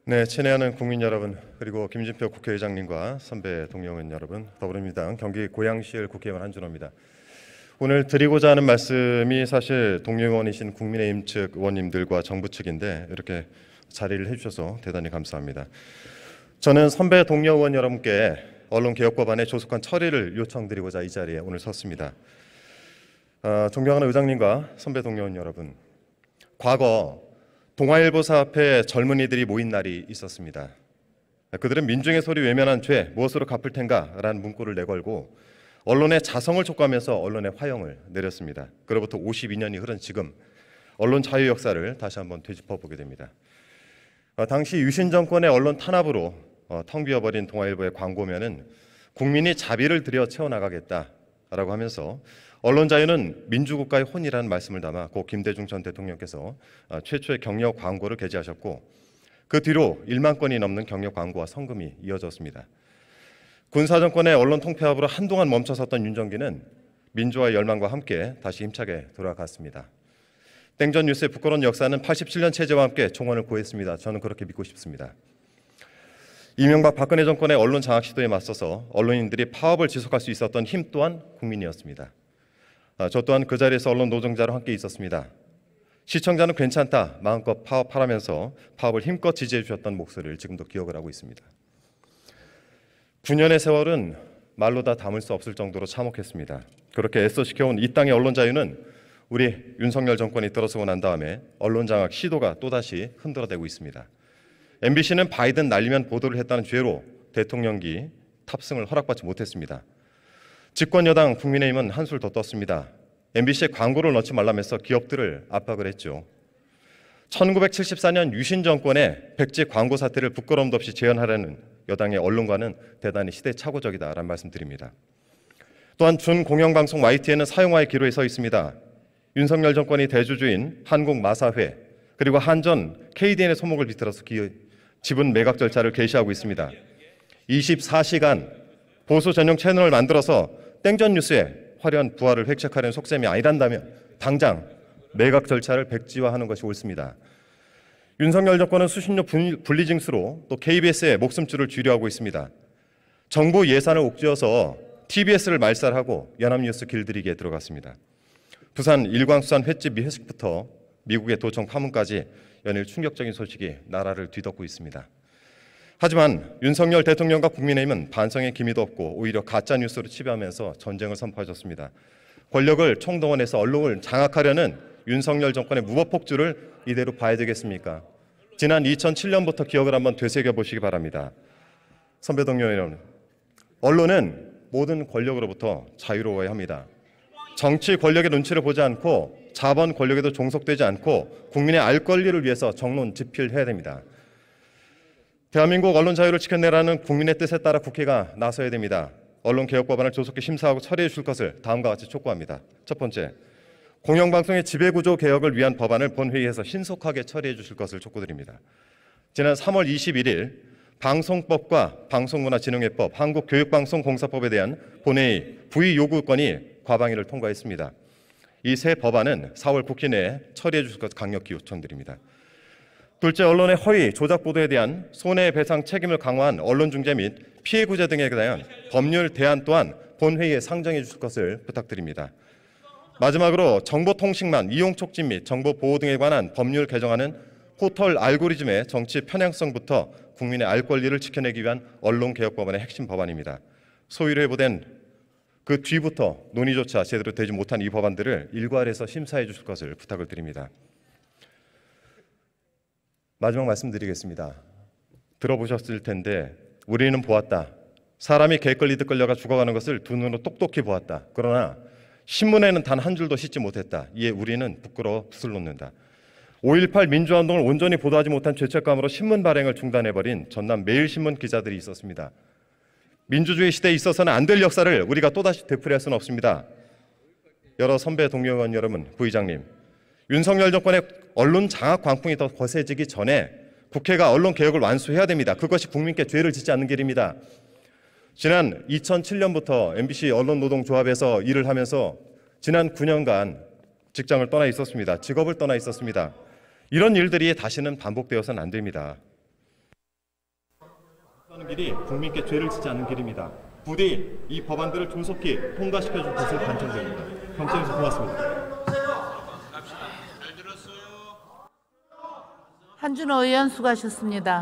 네, 친애하는 국민 여러분, 그리고 김진표 국회의장님과 선배 동료의원 여러분, 더불어민주당 경기 고양시을 국회의원 한준호입니다. 오늘 드리고자 하는 말씀이 사실 동료의원이신 국민의힘 측 의원님들과 정부 측인데 이렇게 자리를 해주셔서 대단히 감사합니다. 저는 선배 동료 의원 여러분께 언론개혁법안의 조속한 처리를 요청드리고자 이 자리에 오늘 섰습니다. 존경하는 의장님과 선배 동료 의원 여러분, 과거 동아일보사 앞에 젊은이들이 모인 날이 있었습니다. 그들은 민중의 소리 외면한 죄 무엇으로 갚을 텐가 라는 문구를 내걸고 언론의 자성을 촉구하면서 언론의 화형을 내렸습니다. 그로부터 52년이 흐른 지금 언론 자유 역사를 다시 한번 되짚어보게 됩니다. 당시 유신 정권의 언론 탄압으로 텅 비어버린 동아일보의 광고면은 국민이 자비를 들여 채워나가겠다라고 하면서 언론 자유는 민주국가의 혼이라는 말씀을 담아 고 김대중 전 대통령께서 최초의 격려 광고를 게재하셨고 그 뒤로 1만 건이 넘는 격려 광고와 성금이 이어졌습니다. 군사정권의 언론 통폐합으로 한동안 멈춰섰던 윤정기는 민주화의 열망과 함께 다시 힘차게 돌아갔습니다. 땡전 뉴스의 부끄러운 역사는 87년 체제와 함께 종언을 고했습니다. 저는 그렇게 믿고 싶습니다. 이명박 박근혜 정권의 언론 장악 시도에 맞서서 언론인들이 파업을 지속할 수 있었던 힘 또한 국민이었습니다. 저 또한 그 자리에서 언론 노동자로 함께 있었습니다. 시청자는 괜찮다, 마음껏 파업하라면서 파업을 힘껏 지지해 주셨던 목소리를 지금도 기억을 하고 있습니다. 9년의 세월은 말로 다 담을 수 없을 정도로 참혹했습니다. 그렇게 애써 지켜온 이 땅의 언론 자유는 우리 윤석열 정권이 들어서고 난 다음에 언론 장악 시도가 또다시 흔들어대고 있습니다. MBC는 바이든 날리면 보도를 했다는 죄로 대통령기 탑승을 허락받지 못했습니다. 집권 여당 국민의힘은 한술 더 떴습니다. MBC에 광고를 넣지 말라면서 기업들을 압박을 했죠. 1974년 유신 정권의 백지 광고 사태를 부끄러움도 없이 재현하려는 여당의 언론과는 대단히 시대착오적이다라는 말씀드립니다. 또한 준공영방송 YTN은 사용화의 기로에 서 있습니다. 윤석열 정권이 대주주인 한국마사회 그리고 한전 KDN의 소목을 비틀어서 지분 매각 절차를 개시하고 있습니다. 24시간 보수 전용 채널을 만들어서 땡전 뉴스에 화려한 부활을 획책하려는 속셈이 아니란다면 당장 매각 절차를 백지화하는 것이 옳습니다. 윤석열 정권은 수신료 분리징수로 또 KBS의 목숨줄을 쥐려하고 있습니다. 정부 예산을 옥죄어서 TBS를 말살하고 연합뉴스 길들이기에 들어갔습니다. 부산 일광수산 횟집 회식부터 미국의 도청 파문까지 연일 충격적인 소식이 나라를 뒤덮고 있습니다. 하지만 윤석열 대통령과 국민의힘은 반성의 기미도 없고 오히려 가짜 뉴스로 지배하면서 전쟁을 선포하셨습니다. 권력을 총동원해서 언론을 장악하려는 윤석열 정권의 무법폭주를 이대로 봐야 되겠습니까? 지난 2007년부터 기억을 한번 되새겨 보시기 바랍니다. 선배 동료 여러분, 언론은 모든 권력으로부터 자유로워야 합니다. 정치 권력의 눈치를 보지 않고 자본 권력에도 종속되지 않고 국민의 알 권리를 위해서 정론 집필해야 됩니다. 대한민국 언론 자유를 지켜내라는 국민의 뜻에 따라 국회가 나서야 됩니다. 언론개혁법안을 조속히 심사하고 처리해 줄 것을 다음과 같이 촉구합니다. 첫 번째, 공영방송의 지배구조 개혁을 위한 법안을 본회의에서 신속하게 처리해 주실 것을 촉구드립니다. 지난 3월 21일 방송법과 방송문화진흥회법, 한국교육방송공사법에 대한 본회의 부의 요구건이 과방위를 통과했습니다. 이 세 법안은 4월 국회 내에 처리해 주실 것 강력히 요청드립니다. 둘째, 언론의 허위, 조작 보도에 대한 손해배상 책임을 강화한 언론중재 및 피해구제 등에 대한 법률 대안 또한 본회의에 상정해 주실 것을 부탁드립니다. 마지막으로 정보통신망 이용 촉진 및 정보보호 등에 관한 법률 개정안은 포털 알고리즘의 정치 편향성부터 국민의 알 권리를 지켜내기 위한 언론개혁법안의 핵심 법안입니다. 소위로 회부된 그 뒤부터 논의조차 제대로 되지 못한 이 법안들을 일괄해서 심사해 주실 것을 부탁을 드립니다. 마지막 말씀드리겠습니다. 들어보셨을 텐데 우리는 보았다. 사람이 개 끌리듯 끌려가 죽어가는 것을 두 눈으로 똑똑히 보았다. 그러나 신문에는 단 한 줄도 싣지 못했다. 이에 우리는 부끄러워 붓을 놓는다. 5.18 민주화운동을 온전히 보도하지 못한 죄책감으로 신문 발행을 중단해버린 전남 매일신문 기자들이 있었습니다. 민주주의 시대에 있어서는 안 될 역사를 우리가 또다시 되풀이할 수는 없습니다. 여러 선배 동료 의원 여러분, 부의장님, 윤석열 정권의 언론 장악 광풍이 더 거세지기 전에 국회가 언론 개혁을 완수해야 됩니다. 그것이 국민께 죄를 짓지 않는 길입니다. 지난 2007년부터 MBC 언론노동조합에서 일을 하면서 지난 9년간 직장을 떠나 있었습니다. 직업을 떠나 있었습니다. 이런 일들이 다시는 반복되어서는 안 됩니다. 하는 길이 국민께 죄를 지지 않는 길입니다. 부디 이 법안들을 조속히 통과시켜줄 것을 간청드립니다. 경청해주셔서 고맙습니다. 한준호 의원 수고하셨습니다.